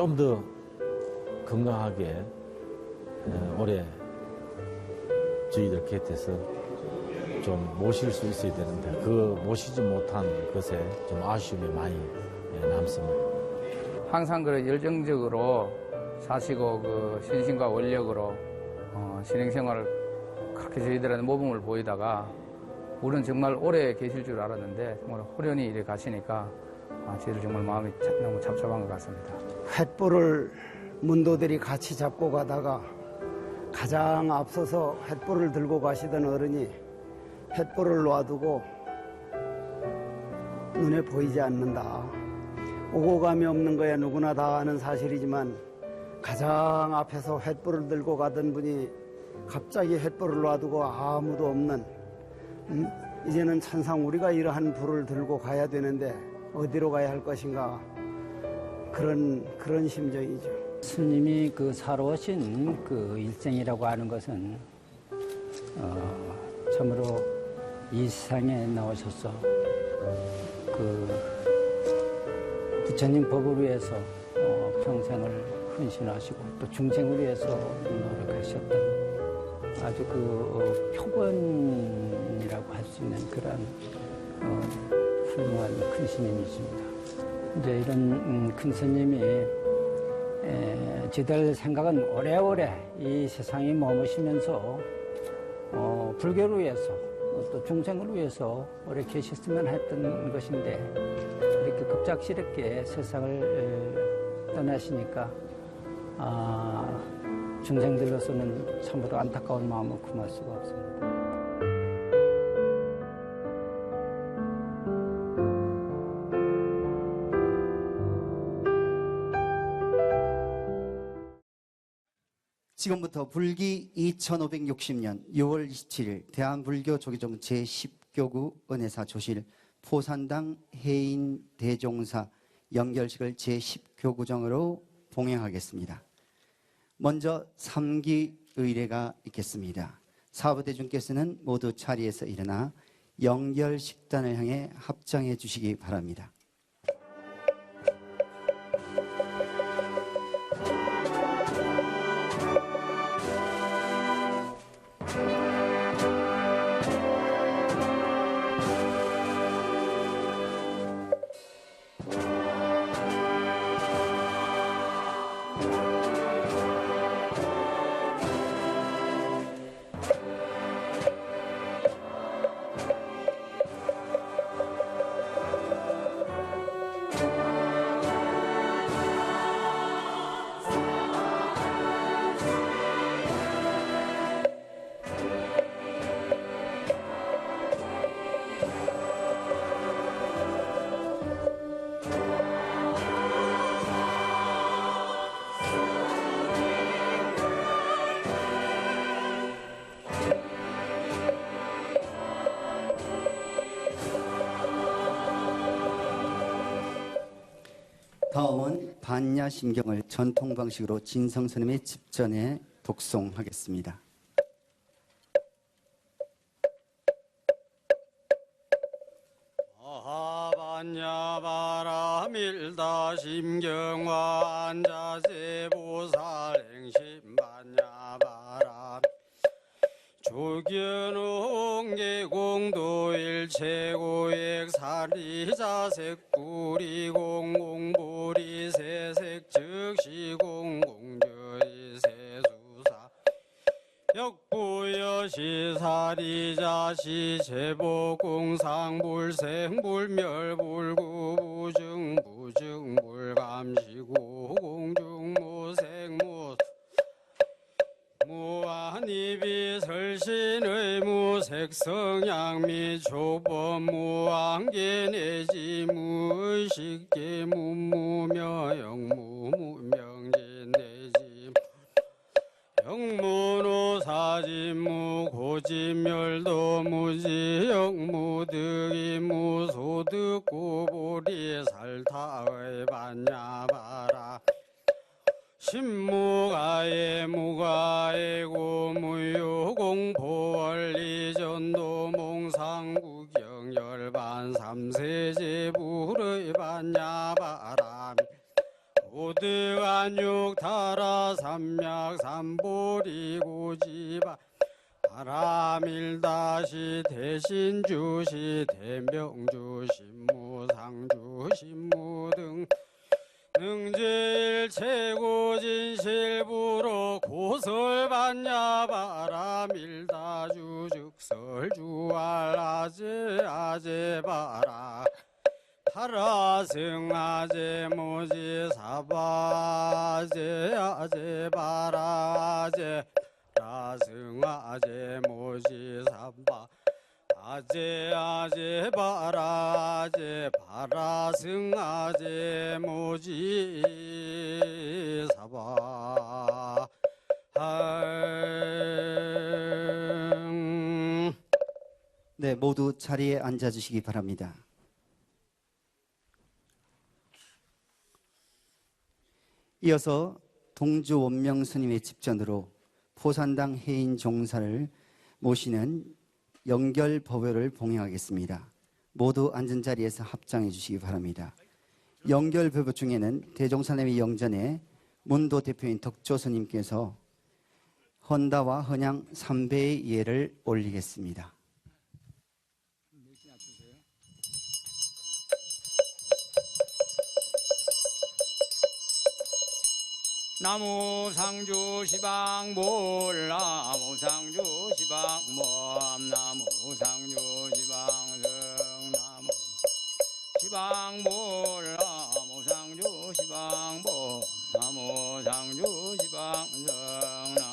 좀 더 건강하게 올해 저희들 곁에서 좀 모실 수 있어야 되는데 그 모시지 못한 것에 좀 아쉬움이 많이 남습니다. 항상 그 열정적으로 사시고 그 신심과 원력으로 신행생활을 그렇게 저희들한테 모범을 보이다가 우리는 정말 오래 계실 줄 알았는데 정말 호련히 이래 가시니까 저희들 정말 마음이 너무 잡잡한 것 같습니다. 횃불을 문도들이 같이 잡고 가다가 가장 앞서서 횃불을 들고 가시던 어른이 횃불을 놔두고 눈에 보이지 않는다. 오고 감이 없는 거야 누구나 다 아는 사실이지만 가장 앞에서 횃불을 들고 가던 분이 갑자기 횃불을 놔두고 아무도 없는 이제는 천상 우리가 이러한 불을 들고 가야 되는데 어디로 가야 할 것인가 그런 심정이죠. 스님이 그 살아오신 그 일생이라고 하는 것은 참으로 이 세상에 나오셔서 그 부처님 법을 위해서 평생을 헌신하시고 또 중생을 위해서 노력하셨다. 아주 그 표본이라고 할 수 있는 그런 훌륭한 큰 스님이십니다. 이제 이런 큰 스님이 저희들 생각은 오래오래 이 세상에 머무시면서 불교를 위해서 또 중생을 위해서 오래 계셨으면 했던 것인데 이렇게 급작스럽게 세상을 떠나시니까 중생들로서는 참으로 안타까운 마음을 금할 수가 없습니다. 지금부터 불기 2560년 6월 27일 대한불교조계종 제10교구 은혜사 조실 포산당 해인 대종사 영결식을 제10교구정으로 봉행하겠습니다. 먼저 3기 의례가 있겠습니다. 사부대중께서는 모두 자리에서 일어나 영결식단을 향해 합장해 주시기 바랍니다. 다음은 반야심경을 전통 방식으로 진성스님의 집전에 독송하겠습니다. 반야바라밀다 심경화 안자세보살행심 반야바라 조견홍계공도일체고액 사리자색구리공공보리 세색즉시공공주의 세수사 역부여시사리자시 제보공상불생불멸불구부증부증불감시고 공중무생무 무한이비설신의 무색성양미 초법무한계내지 무의식계 무무명무무명진내지 영무노사진무 고진멸도 무지영무득이 무소득고보리 살타의 반야바라 신무가에 무가에고 무효공포원리전도 몽상구경열반 삼세제불의 반야바람 오드가 반육타라 삼약 삼보리고지바 바라밀다시 대신주시 대명주신무 상주신무 등 능제일 최고진실부로 고설반야 바라밀다주 즉설주알아제 아제바라 파라승아제 모지사바제 아제바라제 라승아제 모지사바 아제 아제 바라제 바라승아제 모지 사바 네, 모두 자리에 앉아주시기 바랍니다. 이어서 동주 원명 스님의 집전으로 포산당 해인 종사를 모시는 영결법요를 봉행하겠습니다. 모두 앉은 자리에서 합장해 주시기 바랍니다. 영결법요 중에는 대종사님의 영전에 문도 대표인 덕조 스님께서 헌다와 헌양 3배의 예를 올리겠습니다. 나무 상주 시방볼 나무 상주 시방범 나무 상주 시방성 나무 시방볼 나무 상주 시방범 나무 상주 시방성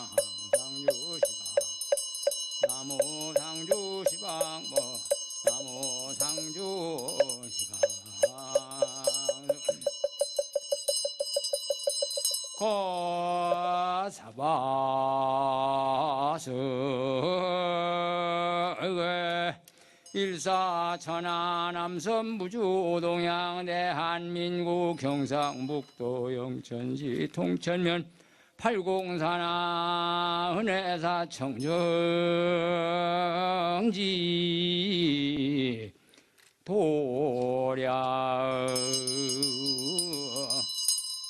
나무 상주 시방범 나무 상주 시방 고사바스 일사천하 남섬 부주 동양 대한민국 경상북도 영천시 통천면 팔공산하 은혜사 청정지 도량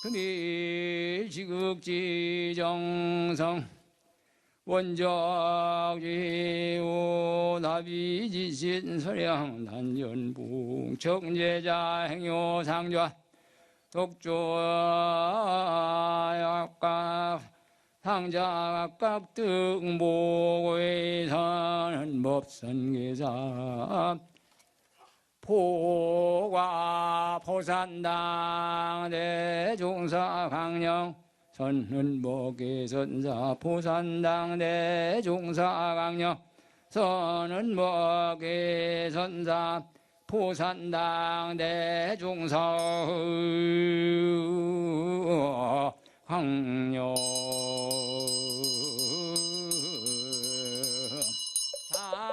금일 지극지 정성 원적지우 나비지신 서량 단전북 정제자 행요 상좌 독조약각 상자각각 등보고의사는 법선계사 포과 포산당 대종사 강령 선은먹의 선사 포산당 대종사 강령 선은먹의 선사 포산당 대종사 강령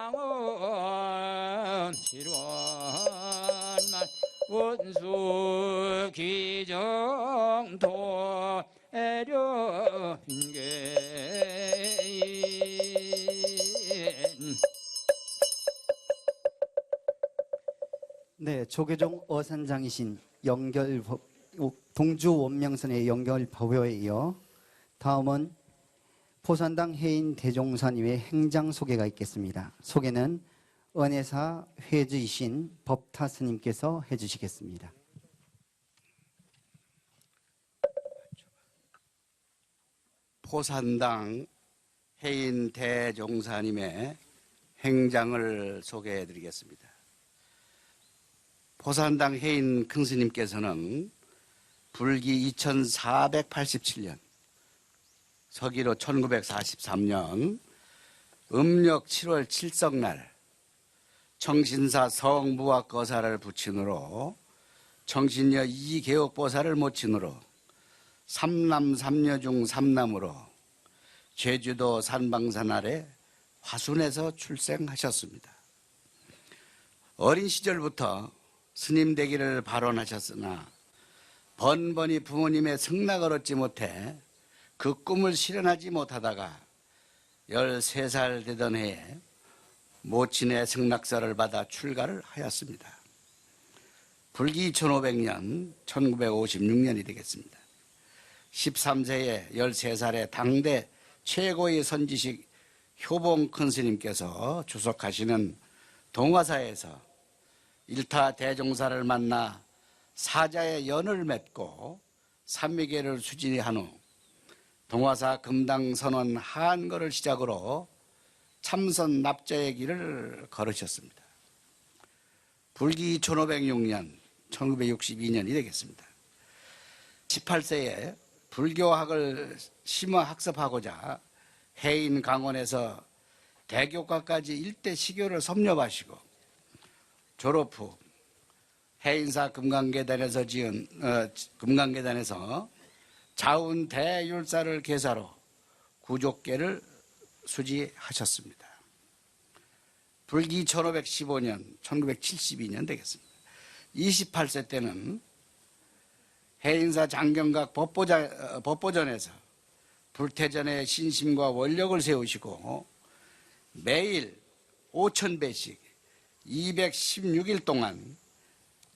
장원 실원만 원수 기정토 애려인계 네, 조계종 어산장이신 동주 원명선의 영결법요에 이어 다음은 포산당 해인 대종사님의 행장 소개가 있겠습니다. 소개는 은혜사 회주이신 법타 스님께서 해주시겠습니다. 포산당 해인 대종사님의 행장을 소개해 드리겠습니다. 포산당 해인 큰스님께서는 불기 2487년 서기로 1943년 음력 7월 7석날 청신사 성부와 거사를 부친으로 청신녀 이개옥보살을 모친으로 삼남 삼녀 중 삼남으로 제주도 산방산 아래 화순에서 출생하셨습니다. 어린 시절부터 스님 되기를 발언하셨으나 번번이 부모님의 승낙을 얻지 못해 그 꿈을 실현하지 못하다가 13살 되던 해에 모친의 승낙서를 받아 출가를 하였습니다. 불기 2500년 1956년이 되겠습니다. 13세에 13살에 당대 최고의 선지식 효봉 큰 스님께서 주석하시는 동화사에서 일타 대종사를 만나 사자의 연을 맺고 삼미계를 수진한 후 동화사 금당선원 한거를 시작으로 참선 납자의 길을 걸으셨습니다. 불기 1506년 1962년이 되겠습니다. 18세에 불교학을 심화 학습하고자 해인 강원에서 대교과까지 일대 시교를 섭렵하시고 졸업 후 해인사 금강계단에서 금강계단에서 자운 대율사를 계사로 구족계를 수지하셨습니다. 불기 1515년 1972년 되겠습니다. 28세 때는 해인사 장경각 법보전에서 불태전의 신심과 원력을 세우시고 매일 5,000배씩 216일 동안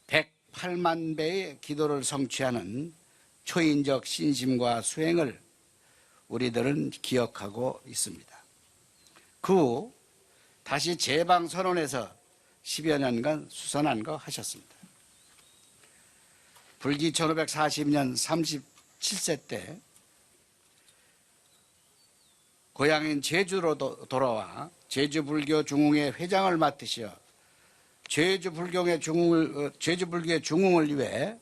108만 배의 기도를 성취하는 초인적 신심과 수행을 우리들은 기억하고 있습니다. 그 후 다시 제방선원에서 10여 년간 수선한거 하셨습니다. 불기 1540년 37세 때 고향인 제주로 돌아와 제주불교 중흥회 회장을 맡으시어 제주불교의 중흥을 위해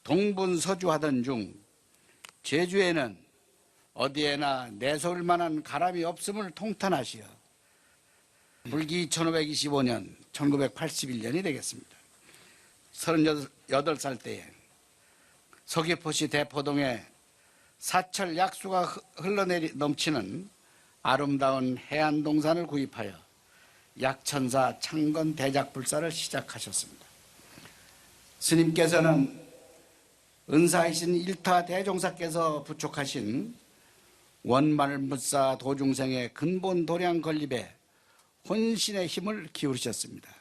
동분서주하던 중 제주에는 어디에나 내세울 만한 가람이 없음을 통탄하시어 불기 1525년 1981년이 되겠습니다. 38살 때에 서귀포시 대포동에 사철 약수가 넘치는 아름다운 해안동산을 구입하여 약천사 창건 대작불사를 시작하셨습니다. 스님께서는 은사이신 일타 대종사께서 부촉하신 원만물사 도중생의 근본 도량 건립에 혼신의 힘을 기울이셨습니다.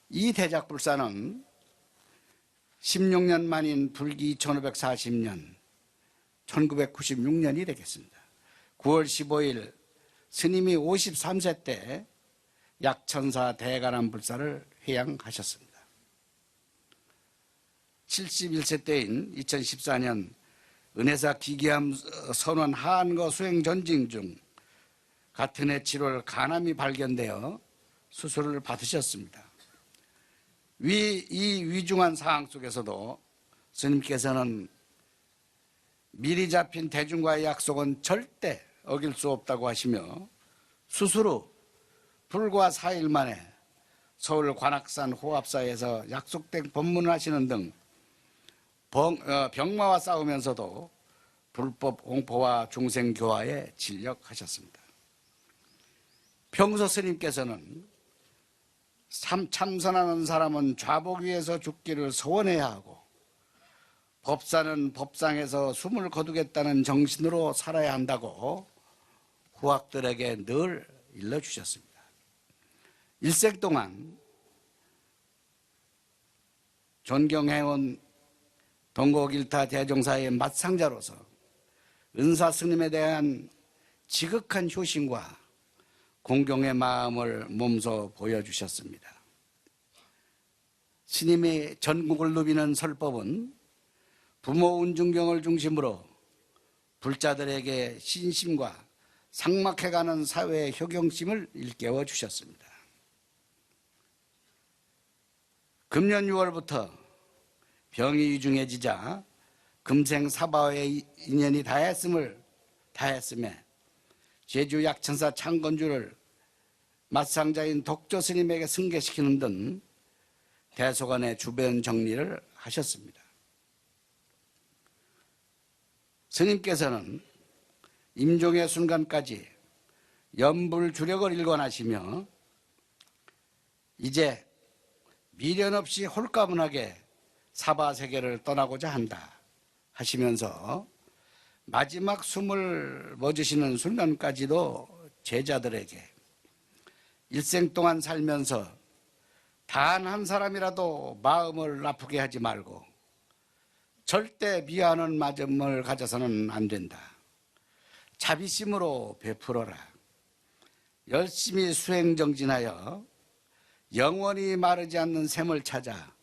이 대작불사는 16년 만인 불기 1540년 1996년이 되겠습니다. 9월 15일 스님이 53세 때 약천사 대가람불사를 회양하셨습니다. 71세 때인 2014년 은혜사 기계암 선원 한거 수행 전징 중 같은 해 7월 간암이 발견되어 수술을 받으셨습니다. 이 위중한 상황 속에서도 스님께서는 미리 잡힌 대중과의 약속은 절대 어길 수 없다고 하시며 수술 후 불과 4일 만에 서울 관악산 호합사에서 약속된 법문을 하시는 등 병마와 싸우면서도 불법 공포와 중생교화에 진력하셨습니다. 평소 스님께서는 참선하는 사람은 좌복 위에서 죽기를 소원해야 하고 법사는 법상에서 숨을 거두겠다는 정신으로 살아야 한다고 후학들에게 늘 일러주셨습니다. 일생 동안 존경해온 동국일타 대종사의 맞상자로서 은사 스님에 대한 지극한 효심과 공경의 마음을 몸소 보여주셨습니다. 스님의 전국을 누비는 설법은 부모 운중경을 중심으로 불자들에게 신심과 삭막해가는 사회의 효경심을 일깨워 주셨습니다. 금년 6월부터 병이 위중해지자 금생 사바와의 인연이 다했음에 제주 약천사 창건주를 맞상자인 독조 스님에게 승계시키는 등 대소간의 주변 정리를 하셨습니다. 스님께서는 임종의 순간까지 염불주력을 일관하시며 이제 미련 없이 홀가분하게 사바세계를 떠나고자 한다 하시면서 마지막 숨을 멎으시는 순간까지도 제자들에게 일생 동안 살면서 단 한 사람이라도 마음을 아프게 하지 말고 절대 미안한 마음을 가져서는 안 된다. 자비심으로 베풀어라. 열심히 수행정진하여 영원히 마르지 않는 샘을 찾아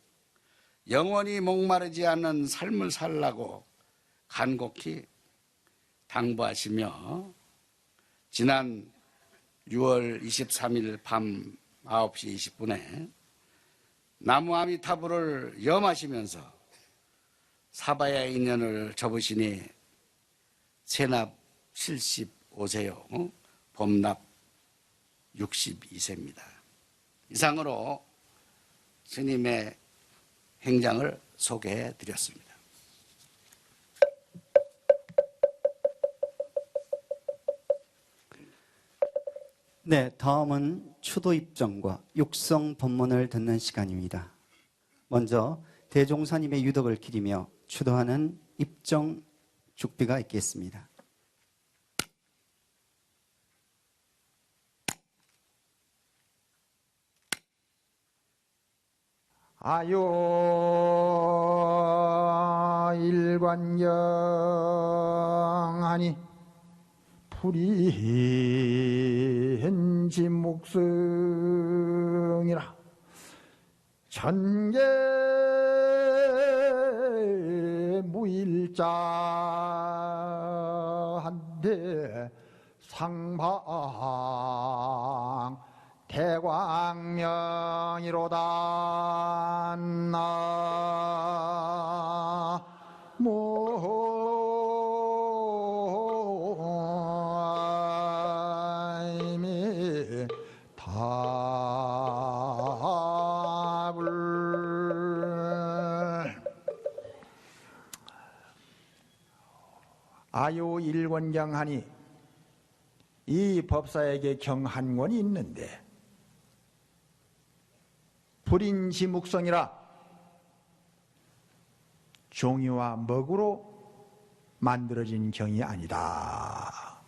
영원히 목마르지 않는 삶을 살라고 간곡히 당부하시며 지난 6월 23일 밤 9시 20분에 나무 아미타불을 염하시면서 사바야의 인연을 접으시니 세납 75세요. 범납 62세입니다. 이상으로 스님의 행장을 소개해 드렸습니다. 네, 다음은 추도 입정과 육성 법문을 듣는 시간입니다. 먼저 대종사님의 유덕을 기리며 추도하는 입정 죽비가 있겠습니다. 아요 일관영하니 불이hen지 묵성이라 전계 무일자한데 상방 대광명이로다 나무아이미 답을 아요 일권경하니 이 법사에게 경 한 권이 있는데 불인지묵성이라 종이와 먹으로 만들어진 경이 아니다.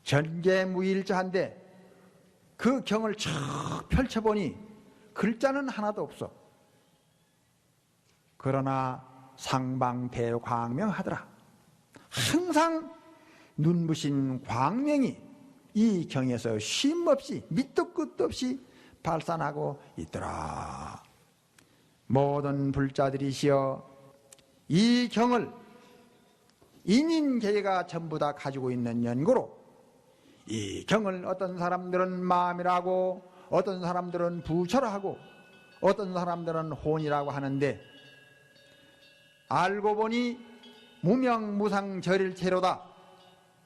전개무일자한데 그 경을 쭉 펼쳐보니 글자는 하나도 없어. 그러나 상방대광명하더라. 항상 눈부신 광명이 이 경에서 쉼없이 밑도 끝도 없이 발산하고 있더라. 모든 불자들이시여 이 경을 인인계가 전부 다 가지고 있는 연고로 이 경을 어떤 사람들은 마음이라고 어떤 사람들은 부처라고 어떤 사람들은 혼이라고 하는데 알고 보니 무명무상절일체로다.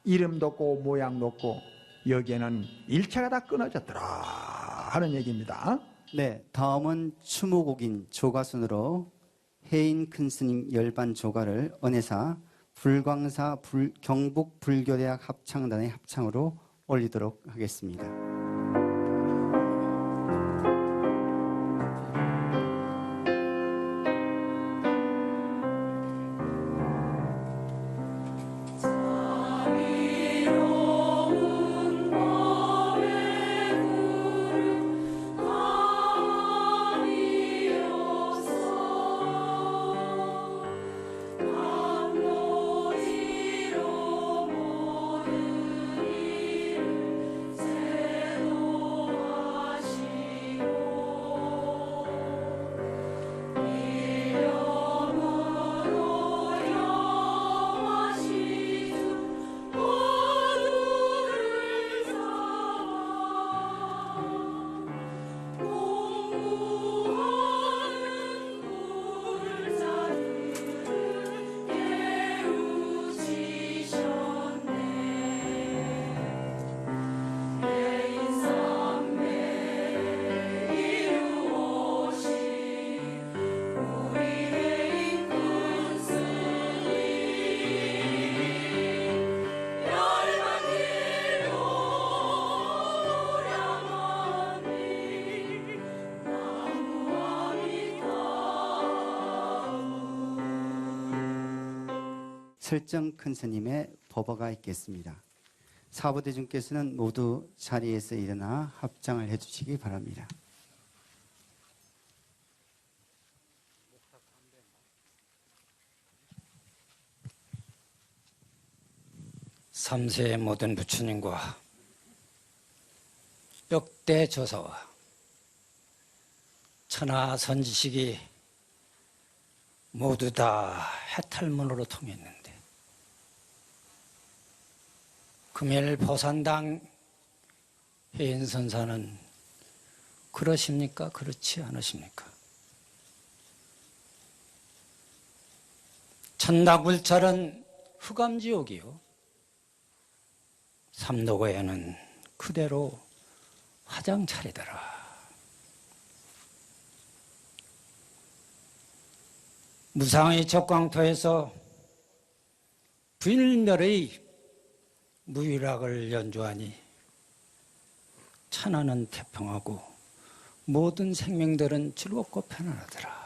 이름도 없고 모양도 없고 여기에는 일체가 다 끊어졌더라 하는 얘기입니다. 네, 다음은 추모곡인 조가순으로 해인 큰스님 열반 조가를 은혜사 불광사 경북 불교대학 합창단의 합창으로 올리도록 하겠습니다. 설정 큰 스님의 법어가 있겠습니다. 사부대중께서는 모두 자리에서 일어나 합장을 해주시기 바랍니다. 삼세의 모든 부처님과 벽대 조사와 천하 선지식이 모두 다 해탈문으로 통했는데 금일 보산당 해인선사는 그러십니까? 그렇지 않으십니까? 천당불찰은 흑암지옥이요, 삼도고에는 그대로 화장차리더라. 무상의 적광토에서 불멸의 무일학을 연주하니 천하는 태평하고 모든 생명들은 즐겁고 편안하더라.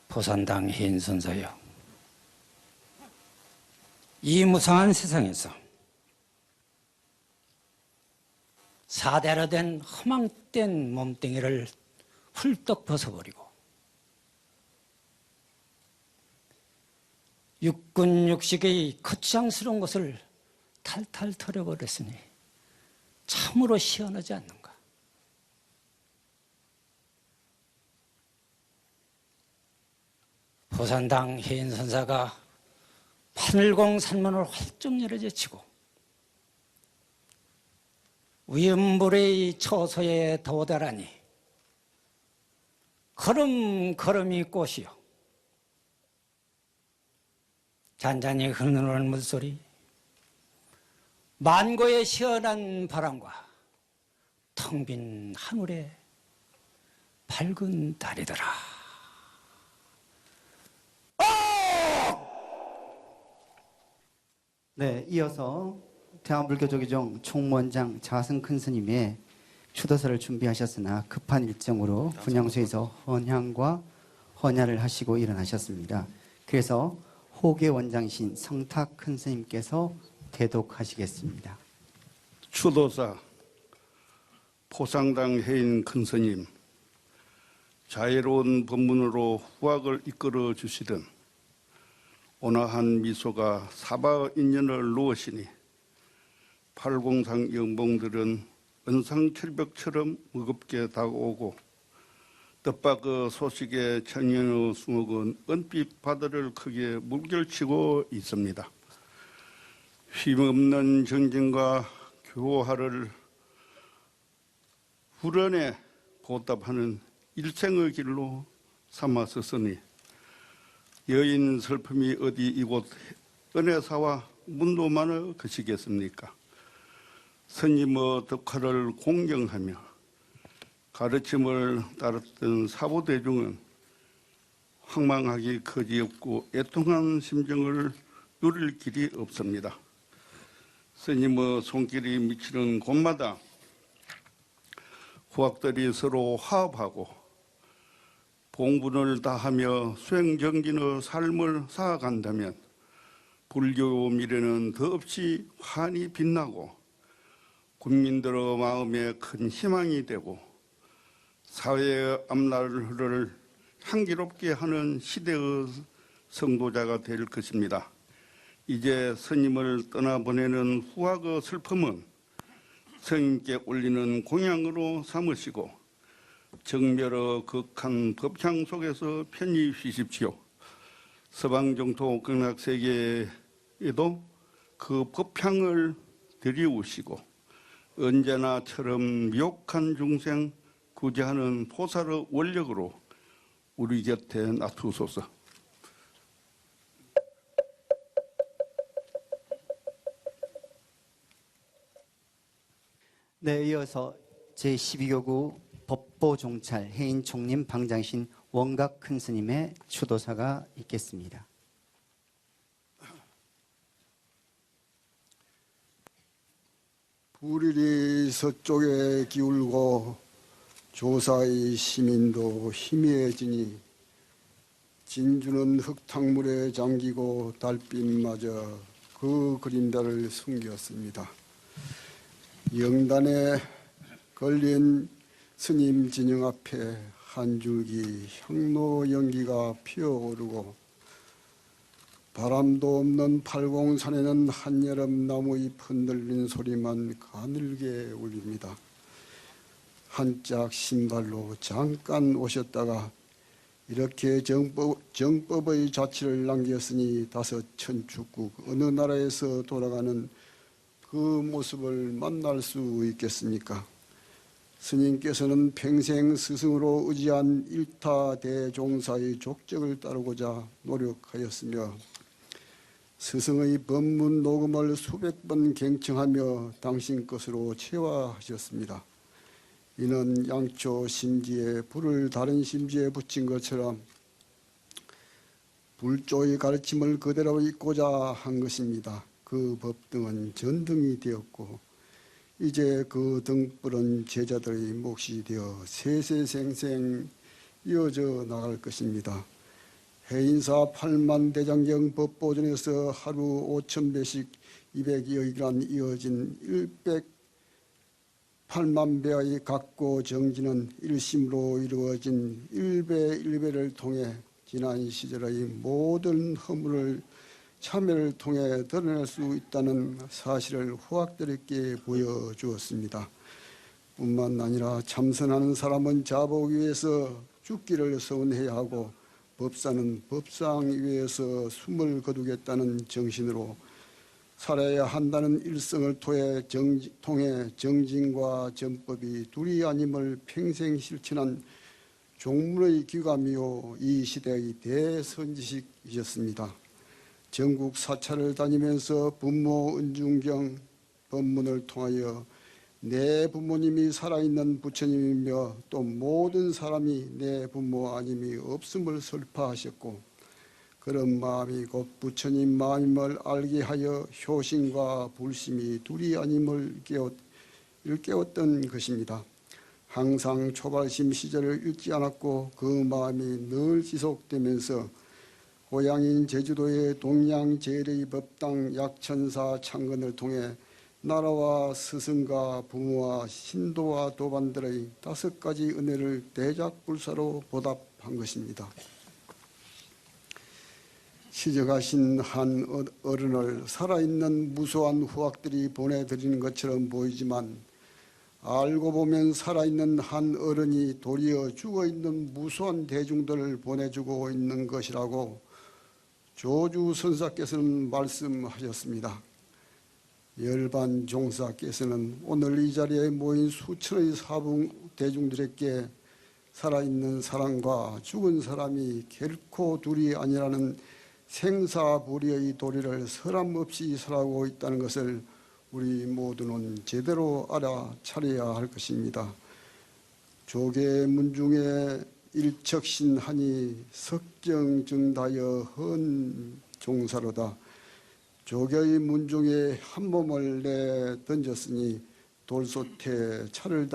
보산당 해인선사여, 이 무상한 세상에서 사대로 된 허망된 몸뚱이를 훌떡 벗어버리고 육군육식의 거창스러운 것을 탈탈 털어버렸으니 참으로 시원하지 않는가. 보산당 해인선사가 하늘공 산문을 활짝 열어제치고 위엄불의 처소에 도달하니 걸음걸음이 꽃이요, 잔잔히 흐르는 물소리, 만고의 시원한 바람과 텅 빈 하늘에 밝은 달이더라. 네, 이어서 대한불교조계종 총무원장 자승 큰 스님의 추도서를 준비하셨으나 급한 일정으로 분향소에서 헌향과 헌야를 하시고 일어나셨습니다. 그래서 호계 원장이신 성탁 큰 스님께서 대독하시겠습니다. 추도사 포상당 해인 큰 스님, 자애로운 법문으로 후학을 이끌어 주시던 온화한 미소가 사바 인연을 놓으시니 팔공상 영봉들은 은상철벽처럼 무겁게 다가오고 뜻밖의 소식에 청년의 수목은 은빛 바다를 크게 물결치고 있습니다. 쉼없는 정진과 교화를 후련에 보답하는 일생의 길로 삼았으니 여인 슬픔이 어디 이곳 은혜사와 문도만의 것이겠습니까? 스님의 덕화를 공경하며 가르침을 따랐던 사보대중은 황망하기 거지없고 애통한 심정을 누릴 길이 없습니다. 스님의 손길이 미치는 곳마다 후학들이 서로 화합하고 봉분을 다하며 수행정진의 삶을 쌓아간다면 불교 미래는 더없이 환히 빛나고 국민들의 마음에 큰 희망이 되고 사회의 앞날을 향기롭게 하는 시대의 성도자가 될 것입니다. 이제 스님을 떠나보내는 후학의 슬픔은 스님께 올리는 공양으로 삼으시고 정멸의 극한 법향 속에서 편히 쉬십시오. 서방정토 극락세계에도 그 법향을 들이우시고 언제나처럼 미혹한 중생 구제하는 보살의 원력으로 우리 곁에 놔두소서. 네, 이어서 제12교구 법보종찰 해인 총림 방장신 원각 큰 스님의 추도사가 있겠습니다. 불일이 서쪽에 기울고 조사의 시민도 희미해지니 진주는 흙탕물에 잠기고 달빛마저 그 그림자를 숨겼습니다. 영단에 걸린 스님 진영 앞에 한 줄기 향로 연기가 피어오르고 바람도 없는 팔공산에는 한여름 나무잎 흔들린 소리만 가늘게 울립니다. 한 짝 신발로 잠깐 오셨다가 이렇게 정법의 자취를 남겼으니 다섯 천축국 어느 나라에서 돌아가는 그 모습을 만날 수 있겠습니까? 스님께서는 평생 스승으로 의지한 일타 대종사의 족적을 따르고자 노력하였으며 스승의 법문 녹음을 수백 번 경청하며 당신 것으로 체화하셨습니다. 이는 양초 심지에 불을 다른 심지에 붙인 것처럼 불조의 가르침을 그대로 잇고자 한 것입니다. 그 법등은 전등이 되었고 이제 그 등불은 제자들의 몫이 되어 세세생생 이어져 나갈 것입니다. 해인사 8만 대장경 법보전에서 하루 5,000배씩 200여일간 이어진 108만 배의 각고 정진은 일심으로 이루어진 1배 1배를 통해 지난 시절의 모든 허물을 참여를 통해 드러낼 수 있다는 사실을 후학들에게 보여주었습니다. 뿐만 아니라 참선하는 사람은 자복 위에서 죽기를 서운해야 하고 법사는 법상 위에서 숨을 거두겠다는 정신으로 살아야 한다는 일성을 통해 정진과 전법이 둘이 아님을 평생 실천한 종문의 귀감이요 이 시대의 대선지식이셨습니다. 전국 사찰을 다니면서 부모 은중경 법문을 통하여 내 부모님이 살아있는 부처님이며 또 모든 사람이 내 부모 아님이 없음을 설파하셨고 그런 마음이 곧 부처님 마음임을 알게 하여 효심과 불심이 둘이 아님을 일깨웠던 것입니다. 항상 초발심 시절을 잊지 않았고 그 마음이 늘 지속되면서 고향인 제주도의 동양제일의 법당 약천사 창건을 통해 나라와 스승과 부모와 신도와 도반들의 5가지 은혜를 대작불사로 보답한 것입니다. 시적하신 한 어른을 살아있는 무수한 후학들이 보내드리는 것처럼 보이지만 알고 보면 살아있는 한 어른이 도리어 죽어있는 무수한 대중들을 보내주고 있는 것이라고 조주 선사께서는 말씀하셨습니다. 열반 종사께서는 오늘 이 자리에 모인 수천의 사분 대중들에게 살아있는 사람과 죽은 사람이 결코 둘이 아니라는 생사불의의 도리를 서람없이 설하고 있다는 것을 우리 모두는 제대로 알아차려야 할 것입니다. 조계 문중에 일척신하니 석정증다여 헌 종사로다. 조계의 문중에 한 몸을 내 던졌으니 돌솥에 차를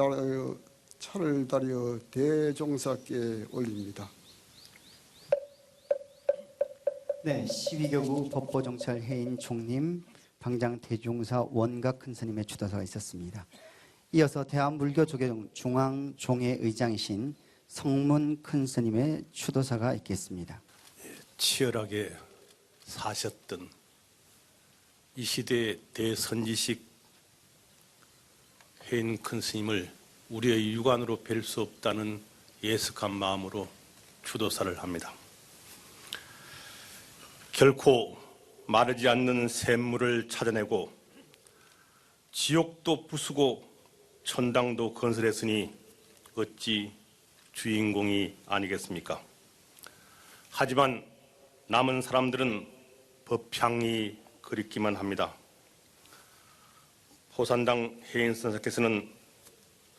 달여 대종사께 올립니다. 네, 12교구 법보정찰 해인 총님, 방장 대종사 원각 큰스님의 추도사가 있었습니다. 이어서 대한불교 조계종 중앙종회 의장이신 성문 큰스님의 추도사가 있겠습니다. 치열하게 사셨던 이 시대의 대선지식 해인 큰스님을 우리의 육안으로 뵐 수 없다는 예숙한 마음으로 추도사를 합니다. 결코 마르지 않는 샘물을 찾아내고 지옥도 부수고 천당도 건설했으니 어찌 주인공이 아니겠습니까? 하지만 남은 사람들은 법향이 그립기만 합니다. 포산당 해인 선사께서는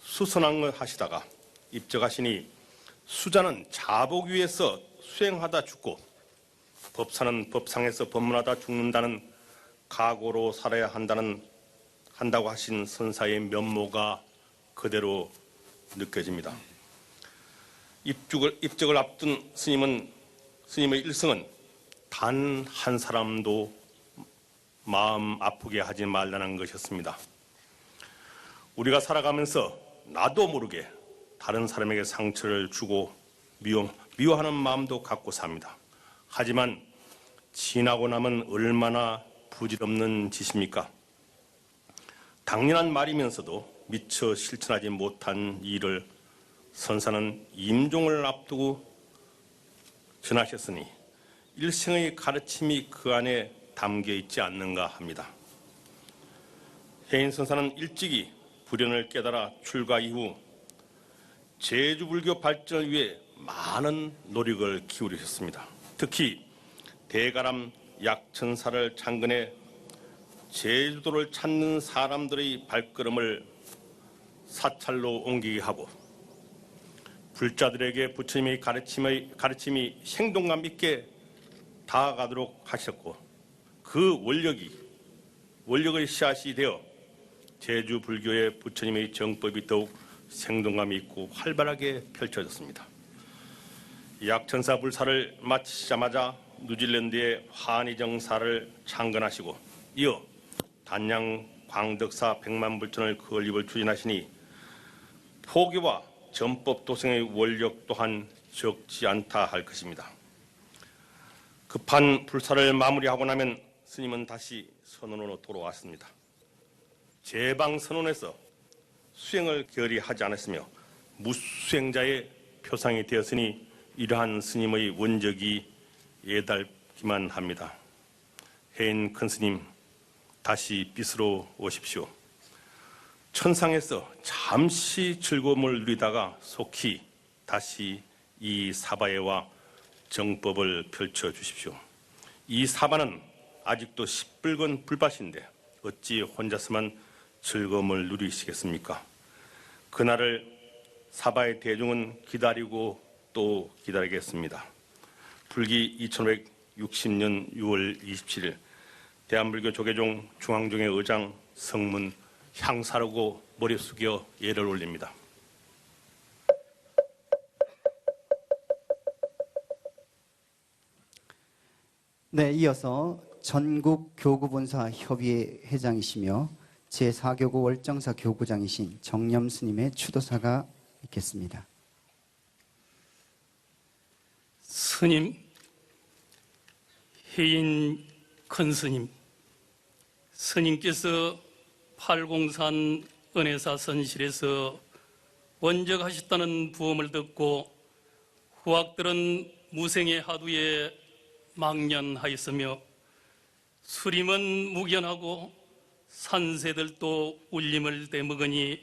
수선왕을 하시다가 입적하시니 수자는 자복 위에서 수행하다 죽고 법사는 법상에서 법문하다 죽는다는 각오로 살아야 한다고 하신 선사의 면모가 그대로 느껴집니다. 입적을 앞둔 스님의 일성은 단 한 사람도 마음 아프게 하지 말라는 것이었습니다. 우리가 살아가면서 나도 모르게 다른 사람에게 상처를 주고 미워하는 마음도 갖고 삽니다. 하지만 지나고 나면 얼마나 부질없는 짓입니까? 당연한 말이면서도 미처 실천하지 못한 일을 선사는 임종을 앞두고 전하셨으니 일생의 가르침이 그 안에 담겨 있지 않는가 합니다. 해인 선사는 일찍이 불연을 깨달아 출가 이후 제주불교 발전을 위해 많은 노력을 기울이셨습니다. 특히 대가람 약천사를 창건해 제주도를 찾는 사람들의 발걸음을 사찰로 옮기게 하고 불자들에게 부처님의 가르침이 생동감 있게 다가가도록 하셨고 그 원력의 씨앗이 되어 제주 불교의 부처님의 정법이 더욱 생동감이 있고 활발하게 펼쳐졌습니다. 약천사 불사를 마치시자마자 뉴질랜드의 환희정사를 창건하시고 이어 단양 광덕사 백만불전을 건립을 추진하시니 포교와 전법 도생의 원력 또한 적지 않다 할 것입니다. 급한 불사를 마무리하고 나면 스님은 다시 선원으로 돌아왔습니다. 제방 선원에서 수행을 결의하지 않았으며 무수행자의 표상이 되었으니 이러한 스님의 원적이 예달기만 합니다. 해인 큰 스님 다시 빚으로 오십시오. 천상에서 잠시 즐거움을 누리다가 속히 다시 이 사바에와 정법을 펼쳐 주십시오. 이 사바는 아직도 시뻘건 불밭인데 어찌 혼자서만 즐거움을 누리시겠습니까? 그날을 사바의 대중은 기다리고 또 기다리겠습니다. 불기 2560년 6월 27일 대한불교 조계종 중앙종회 의장 성문 향사르고 머리 숙여 예를 올립니다. 네, 이어서 전국교구본사 협의회 회장이시며 제4교구 월정사 교구장이신 정념 스님의 추도사가 있겠습니다. 스님, 해인 큰 스님, 스님께서 팔공산 은혜사 선실에서 원적하셨다는 부음을 듣고 후학들은 무생의 하두에 망년하였으며 수림은 무견하고 산새들도 울림을 대먹으니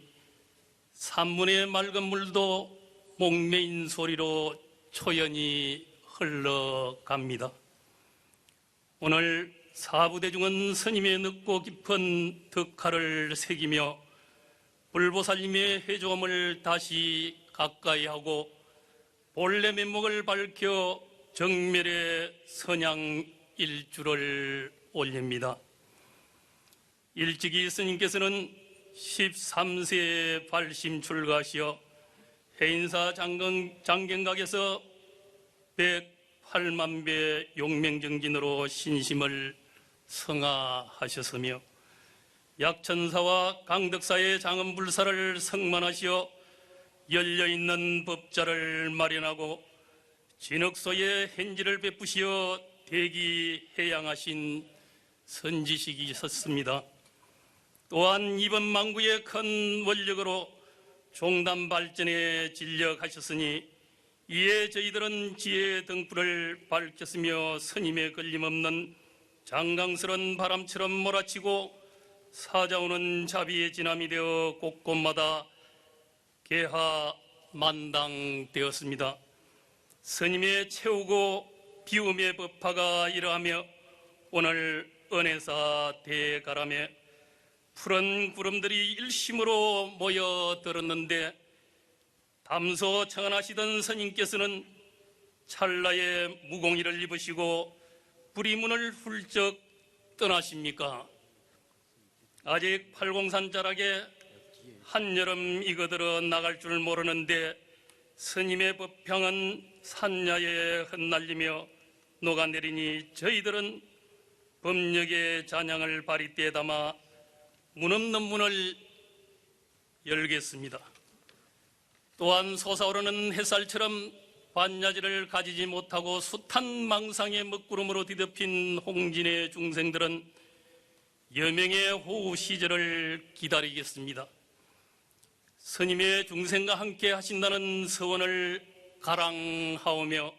산문의 맑은 물도 목매인 소리로 초연히 흘러갑니다. 오늘 사부대중은 스님의 늦고 깊은 덕화를 새기며 불보살님의 해조음을 다시 가까이 하고 본래 면목을 밝혀 정멸의 선양 일주를 올립니다. 일찍이 스님께서는 13세에 발심 출가하시어 해인사 장경각에서 108만 배 용맹정진으로 신심을 성화하셨으며 약천사와 강덕사의 장엄불사를 성만하시어 열려있는 법자를 마련하고 진흙소에 hen지를 베푸시어 대기해양하신 선지식이셨습니다. 또한 이번 망구의 큰 원력으로 종단 발전에 진력하셨으니 이에 저희들은 지혜의 등불을 밝혔으며 스님의 걸림없는 장강스런 바람처럼 몰아치고 사자오는 자비의 진함이 되어 곳곳마다 개하만당되었습니다. 스님의 채우고 비움의 법화가 이러하며 오늘 은혜사 대가람에 푸른 구름들이 일심으로 모여들었는데 담소 청안하시던 스님께서는 찰나의 무공의를 입으시고 뿌리문을 훌쩍 떠나십니까? 아직 팔공산 자락에 한여름 익어들어 나갈 줄 모르는데 스님의 법향은 산야에 흩날리며 녹아내리니 저희들은 법력의 잔향을 바리떼에 담아 문 없는 문을 열겠습니다. 또한 솟아오르는 햇살처럼 반야지를 가지지 못하고 숱한 망상의 먹구름으로 뒤덮인 홍진의 중생들은 여명의 호우 시절을 기다리겠습니다. 스님의 중생과 함께 하신다는 서원을 가랑하오며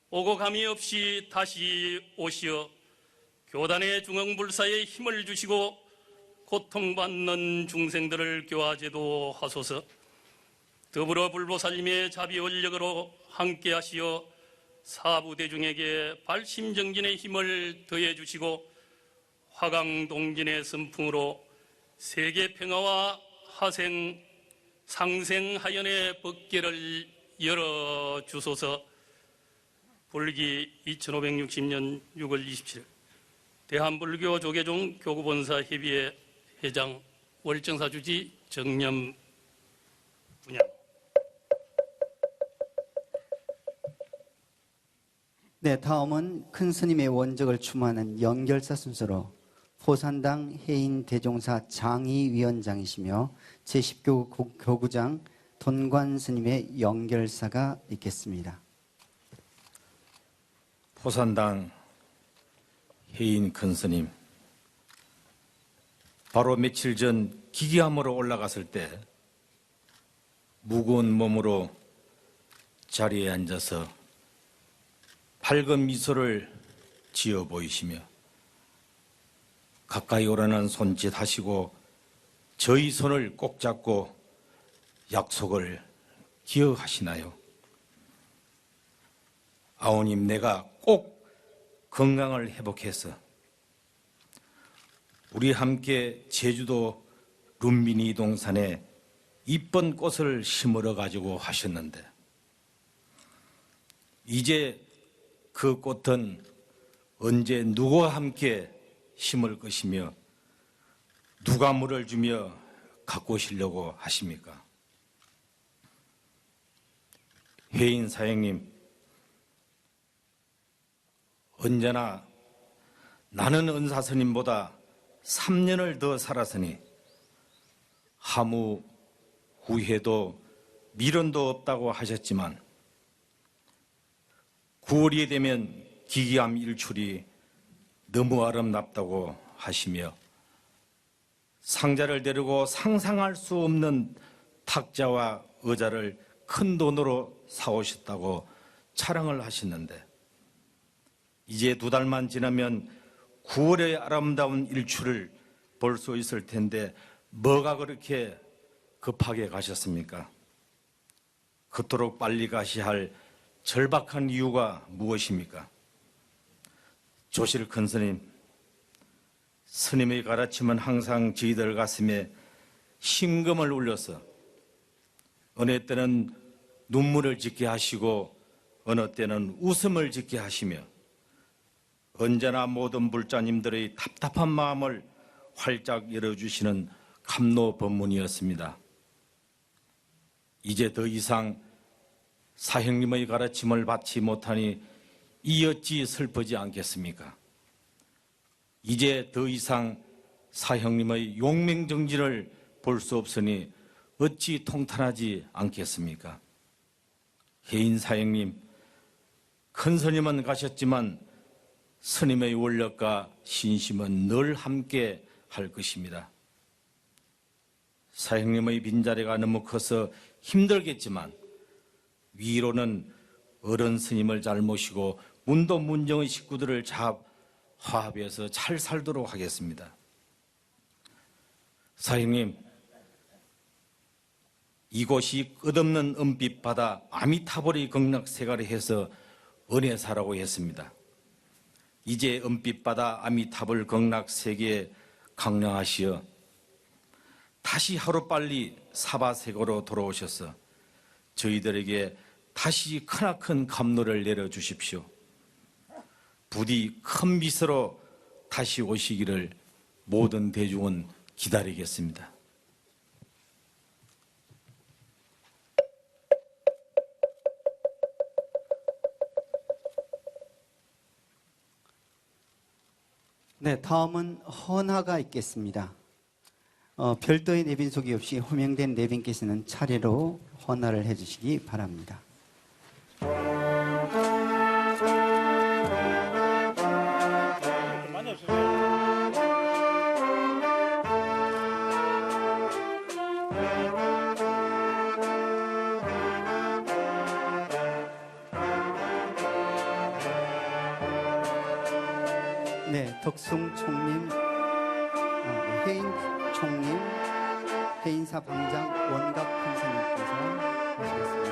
오고 감이 없이 다시 오시어 교단의 중흥불사에 힘을 주시고 고통받는 중생들을 교화제도 하소서. 더불어 불보살님의 자비원력으로 함께 하시어 사부대중에게 발심정진의 힘을 더해 주시고 화강동진의 선풍으로 세계 평화와 하생 상생하연의 법계를 열어주소서. 불기 2560년 6월 27일 대한불교 조계종 교구본사 협의회 회장 월정사 주지 정념 분양. 네, 다음은 큰 스님의 원적을 추모하는 연결사 순서로 포산당 해인 대종사 장의위원장이시며 제10교 교구장 돈관 스님의 연결사가 있겠습니다. 포산당 해인 큰 스님, 바로 며칠 전 기기암으로 올라갔을 때 무거운 몸으로 자리에 앉아서 밝은 미소를 지어 보이시며 가까이 오라는 손짓 하시고 저희 손을 꼭 잡고 약속을 기억하시나요? 아우님, 내가 꼭 건강을 회복해서 우리 함께 제주도 룸비니 동산에 이쁜 꽃을 심으러 가지고 하셨는데 이제 그 꽃은 언제 누구와 함께 심을 것이며 누가 물을 주며 가꾸시려고 하십니까? 해인 사형님, 언제나 나는 은사스님보다 3년을 더 살았으니 아무 후회도 미련도 없다고 하셨지만 9월이 되면 기기암 일출이 너무 아름답다고 하시며 상자를 데리고 상상할 수 없는 탁자와 의자를 큰 돈으로 사오셨다고 자랑을 하셨는데 이제 2달만 지나면 9월의 아름다운 일출을 볼 수 있을 텐데 뭐가 그렇게 급하게 가셨습니까? 그토록 빨리 가셔야 할 절박한 이유가 무엇입니까? 조실 큰 스님, 스님의 가르침은 항상 저희들 가슴에 심금을 울려서 어느 때는 눈물을 짓게 하시고 어느 때는 웃음을 짓게 하시며 언제나 모든 불자님들의 답답한 마음을 활짝 열어주시는 감로 법문이었습니다. 이제 더 이상 사형님의 가르침을 받지 못하니 이 어찌 슬프지 않겠습니까? 이제 더 이상 사형님의 용맹정진을 볼 수 없으니 어찌 통탄하지 않겠습니까? 해인 사형님, 큰 스님은 가셨지만 스님의 원력과 신심은 늘 함께 할 것입니다. 사형님의 빈자리가 너무 커서 힘들겠지만 위로는 어른 스님을 잘 모시고 문도 문정의 식구들을 화합해서 잘 살도록 하겠습니다. 사형님, 이곳이 끝없는 은빛 바다 아미타불의 극락세가를 해서 은혜사라고 했습니다. 이제 은빛 바다 아미타불 극락세계에 강량하시어 다시 하루빨리 사바세계로 돌아오셔서 저희들에게 다시 크나큰 감로를 내려주십시오. 부디 큰 미소로 다시 오시기를 모든 대중은 기다리겠습니다. 네, 다음은 헌화가 있겠습니다. 별도의 내빈 소개 없이 호명된 내빈께서는 차례로 헌화를 해주시기 바랍니다. 덕승 총림, 해인 총림, 해인사 방장 원각 큰스님께서 하시겠습니다.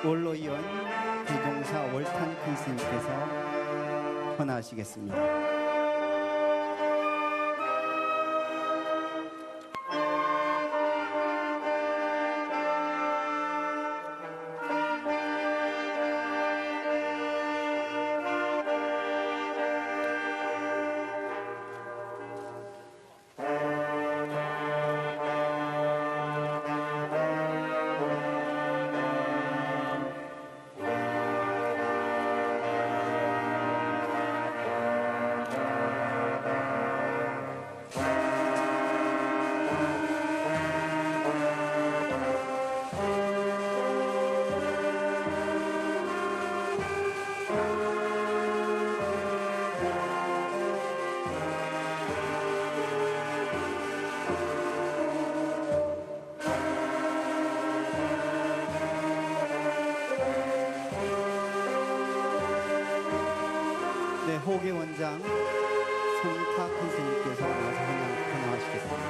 원로위원 대종사 월탄 큰스님께서 헌화하시겠습니다. 네, 호계 원장 성타 큰스님께서 나와서 헌화하시겠습니다.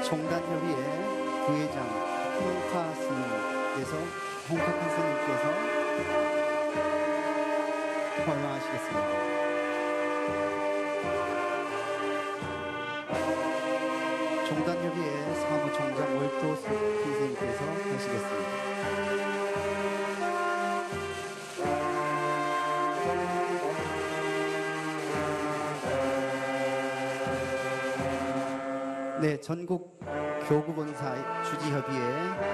종단협의회 부회장 홍카 스님께서 헌화하시겠습니다. 종단협의회 사무총장 월도 선생님께서 하시겠습니다. 네, 전국 교구본사 주지협의회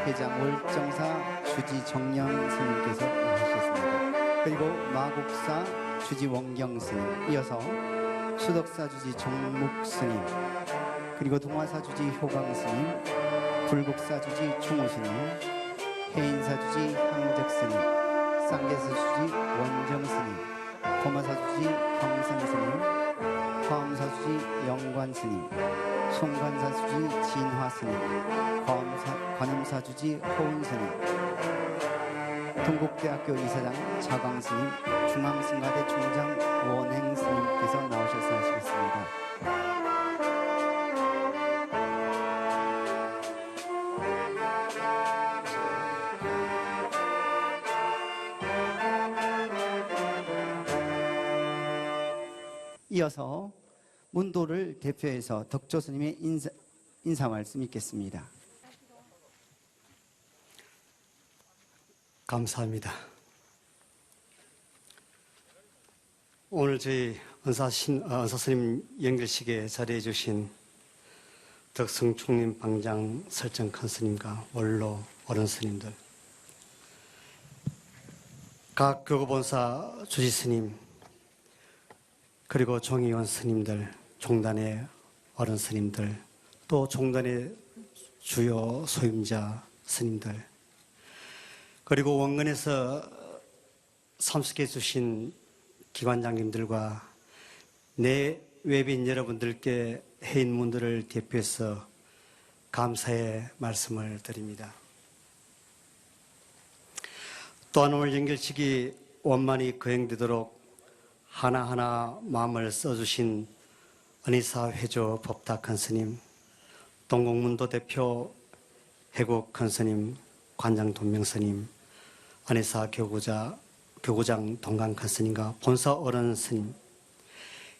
회장 월정사 주지 정영 스님께서 하시겠습니다. 그리고 마곡사 주지 원경 스님, 이어서 수덕사 주지 정묵 스님, 그리고 동화사 주지 효강 스님, 불국사 주지 충우 스님, 해인사 주지 향적 스님, 쌍계사 주지 원정 스님, 도마사 주지 경선 스님, 화엄사 주지 영관 스님, 송관사 주지 진화 스님, 관음사 주지 호은 스님, 동국대학교 이사장 자강 스님, 중앙승가대 총장 원행 스님께서 나오셔서 하시겠습니다. 이어서 문도를 대표해서 덕조 스님의 인사 말씀 있겠습니다. 감사합니다. 오늘 저희 은사 스님 연결식에 자리해 주신 덕승 총림 방장 설정 큰 스님과 원로 어른 스님들, 각 교구본사 주지 스님, 그리고 종의원 스님들, 종단의 어른 스님들, 또 종단의 주요 소임자 스님들, 그리고 원근에서 참석해 주신 기관장님들과 내외빈 여러분들께 해인문들을 대표해서 감사의 말씀을 드립니다. 또한 오늘 연결식이 원만히 거행되도록 하나하나 마음을 써주신 은희사 회조 법탁 큰 스님, 동국문도 대표 해국 큰 스님, 관장 돈명 스님, 은희사 교구장 동강 큰 스님과 본사 어른 스님,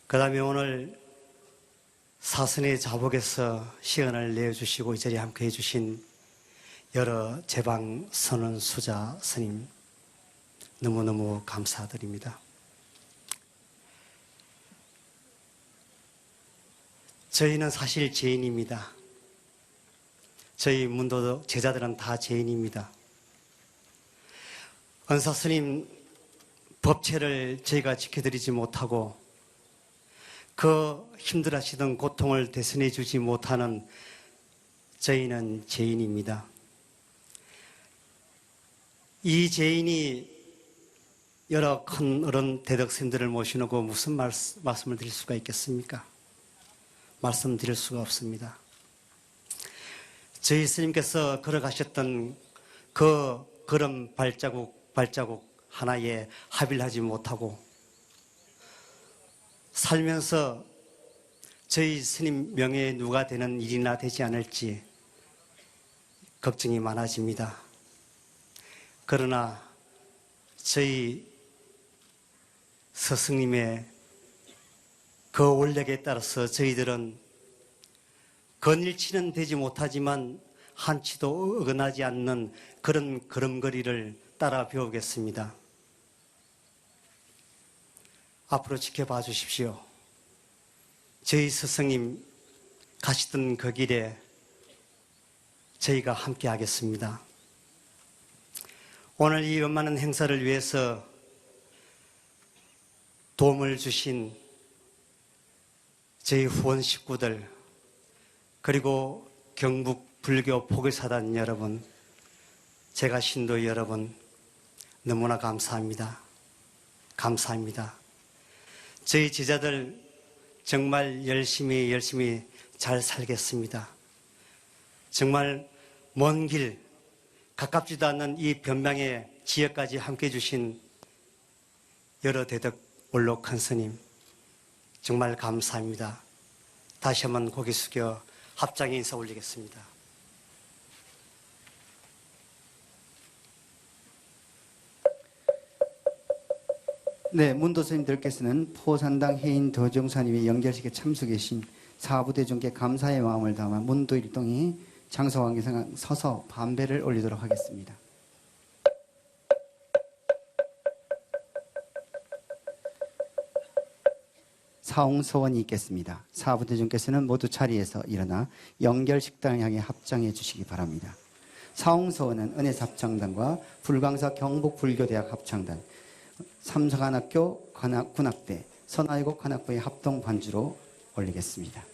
그 다음에 오늘 사선의 자복에서 시간을 내어주시고 이 자리에 함께 해주신 여러 제방 선원 수자 스님, 너무너무 감사드립니다. 저희는 사실 죄인입니다. 저희 문도 제자들은 다 죄인입니다. 은사 스님 법체를 저희가 지켜드리지 못하고 그 힘들어하시던 고통을 대신해 주지 못하는 저희는 죄인입니다. 이 죄인이 여러 큰 어른 대덕스님들을 모시놓고 무슨 말씀을 드릴 수가 있겠습니까? 말씀드릴 수가 없습니다. 저희 스님께서 걸어가셨던 그 걸음 발자국 하나에 합의를 하지 못하고 살면서 저희 스님 명예에 누가 되는 일이나 되지 않을지 걱정이 많아집니다. 그러나 저희 스승님의 그 원력에 따라서 저희들은 건일치는 되지 못하지만 한치도 어긋나지 않는 그런 걸음걸이를 따라 배우겠습니다. 앞으로 지켜봐 주십시오. 저희 스승님 가시던 그 길에 저희가 함께 하겠습니다. 오늘 이 많은 행사를 위해서 도움을 주신 저희 후원 식구들, 그리고 경북 불교 포교사단 여러분, 제가 신도 여러분, 너무나 감사합니다. 감사합니다. 저희 제자들 정말 열심히 잘 살겠습니다. 정말 먼 길, 가깝지도 않는 이 변방의 지역까지 함께 해주신 여러 대덕 원로 큰 스님, 정말 감사합니다. 다시 한번 고개 숙여 합장의 인사 올리겠습니다. 네, 문도 스님들께서는 포산당 해인 도정사님의 연결식에 참석해 계신 사부대중께 감사의 마음을 담아 문도 일동이 장서왕기상 서서 반배를 올리도록 하겠습니다. 사홍서원이 있겠습니다. 사부대중께서는 모두 자리에서 일어나 연결식당을 향해 합장해 주시기 바랍니다. 사홍서원은 은혜사합창단과 불광사 경북불교대학 합창단, 삼성관학교 관악대, 선화이곡 관악부의 합동 반주로 올리겠습니다.